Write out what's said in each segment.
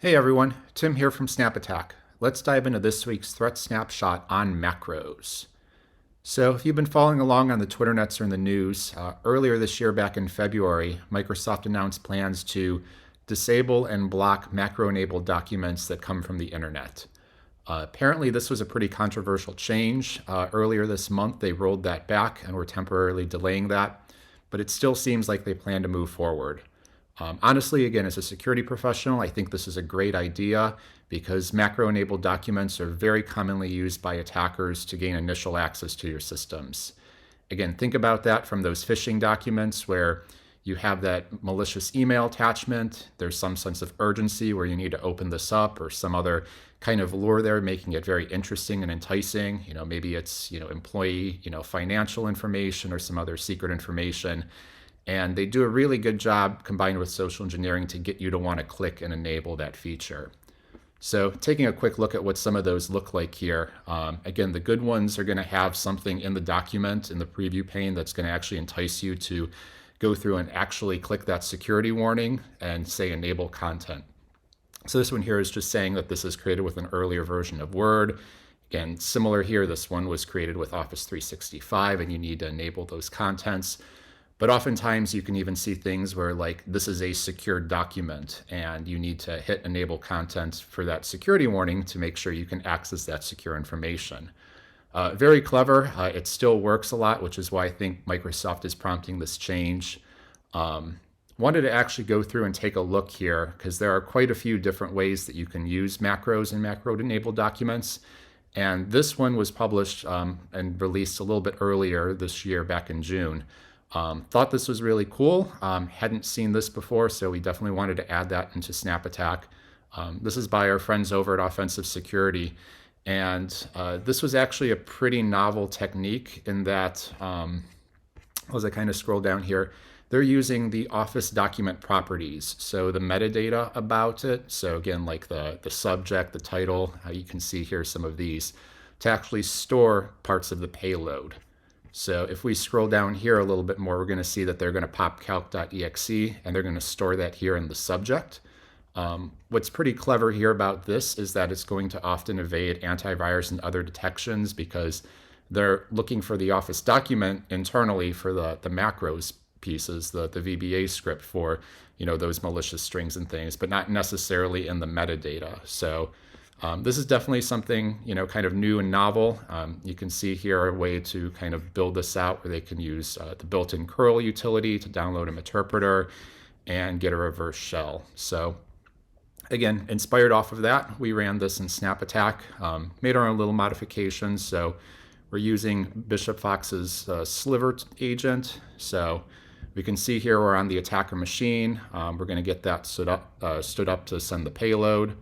Hey everyone, Tim here from Snap Attack. Let's dive into this week's threat snapshot on macros. So, if you've been following along on the Twitter nets or in the news, earlier this year, back in February, Microsoft announced plans to disable and block macro-enabled documents that come from the internet. Apparently, this was a pretty controversial change. Earlier this month, they rolled that back and were temporarily delaying that, but it still seems like they plan to move forward. Honestly, again, as a security professional, I think this is a great idea because macro-enabled documents are very commonly used by attackers to gain initial access to your systems. Again, think about that from those phishing documents where you have that malicious email attachment. There's some sense of urgency where you need to open this up or some other kind of lure there, making it very interesting and enticing. Maybe it's, employee, financial information or some other secret information. And they do a really good job combined with social engineering to get you to want to click and enable that feature. So taking a quick look at what some of those look like here. Again, the good ones are going to have something in the document in the preview pane that's going to actually entice you to go through and actually click that security warning and say enable content. So this one here is just saying that this is created with an earlier version of Word. Again, similar here, this one was created with Office 365 and you need to enable those contents. But oftentimes you can even see things where like this is a secured document and you need to hit enable content for that security warning to make sure you can access that secure information. Very clever. It still works a lot, which is why I think Microsoft is prompting this change. Wanted to actually go through and take a look here because there are quite a few different ways that you can use macros and macro-enabled documents. And this one was published and released a little bit earlier this year, back in June. Thought this was really cool. Hadn't seen this before, so we definitely wanted to add that into Snap Attack. This is by our friends over at Offensive Security. And this was actually a pretty novel technique in that, as I kind of scroll down here, they're using the Office document properties. So the metadata about it, so again, like the subject, the title, you can see here some of these, to actually store parts of the payload. So if we scroll down here a little bit more, we're going to see that they're going to pop calc.exe and they're going to store that here in the subject. What's pretty clever here about this is that it's going to often evade antivirus and other detections because they're looking for the Office document internally for the macros pieces, the VBA script for those malicious strings and things, but not necessarily in the metadata. So this is definitely something kind of new and novel. You can see here a way to kind of build this out where they can use the built-in curl utility to download an interpreter and get a reverse shell. So again, inspired off of that, we ran this in Snap Attack, made our own little modifications. So we're using Bishop Fox's sliver agent. So we can see here we're on the attacker machine. We're going to get that stood up to send the payload.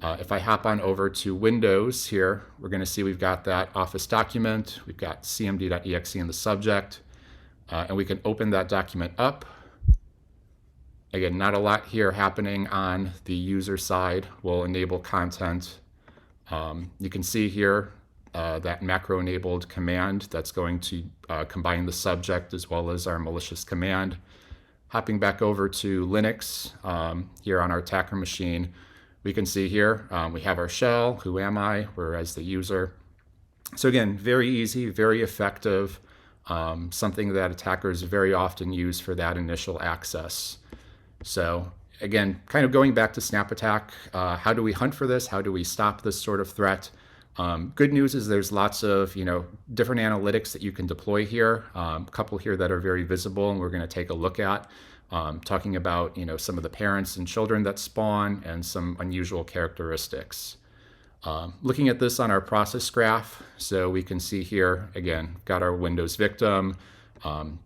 If I hop on over to Windows here, we're going to see we've got that Office document. We've got cmd.exe in the subject, and we can open that document up. Again, not a lot here happening on the user side. We'll enable content. You can see here that macro-enabled command that's going to combine the subject as well as our malicious command. Hopping back over to Linux here on our attacker machine, we can see here we have our shell, who am I, we're as the user. So again, very easy, very effective, something that attackers very often use for that initial access. So again, kind of going back to Snap Attack, how do we hunt for this? How do we stop this sort of threat? Good news is there's lots of different analytics that you can deploy here. A couple here that are very visible and we're going to take a look at. Talking about some of the parents and children that spawn and some unusual characteristics. Looking at this on our process graph, so we can see here again got our Windows victim.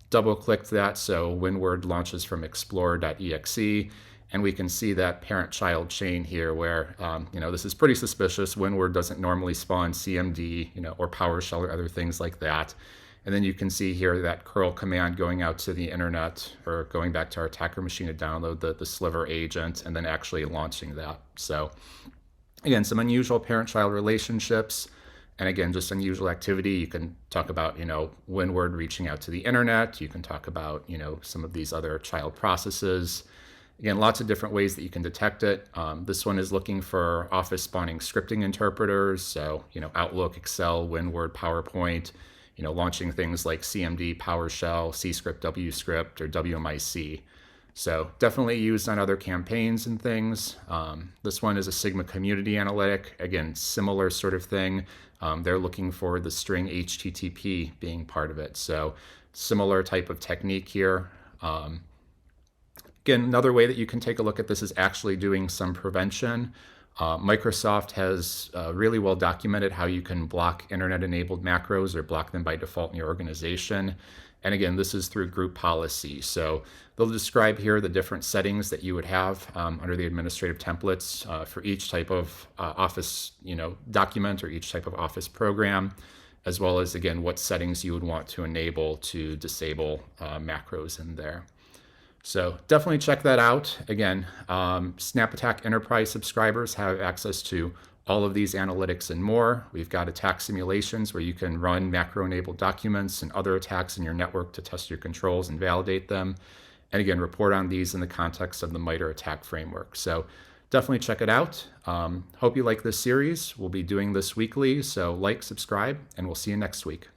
Double clicked that, so WinWord launches from explorer.exe, and we can see that parent-child chain here where this is pretty suspicious. WinWord doesn't normally spawn CMD or PowerShell or other things like that. And then you can see here that curl command going out to the internet or going back to our attacker machine to download the sliver agent and then actually launching that. So again, some unusual parent-child relationships. And again, just unusual activity. You can talk about, WinWord reaching out to the internet. You can talk about, some of these other child processes. Again, lots of different ways that you can detect it. This one is looking for office spawning scripting interpreters. So, Outlook, Excel, WinWord, PowerPoint, launching things like CMD, PowerShell, CScript, WScript, or WMIC. So definitely used on other campaigns and things. This one is a Sigma community analytic. Again, similar sort of thing. They're looking for the string HTTP being part of it. So similar type of technique here. Again, another way that you can take a look at this is actually doing some prevention. Microsoft has really well documented how you can block internet-enabled macros or block them by default in your organization. And again, this is through group policy. So they'll describe here the different settings that you would have under the administrative templates for each type of Office document or each type of Office program, as well as, again, what settings you would want to enable to disable macros in there. So definitely check that out. Again, SnapAttack Enterprise subscribers have access to all of these analytics and more. We've got attack simulations where you can run macro-enabled documents and other attacks in your network to test your controls and validate them. And again, report on these in the context of the MITRE attack framework. So definitely check it out. Hope you like this series. We'll be doing this weekly, so like, subscribe, and we'll see you next week.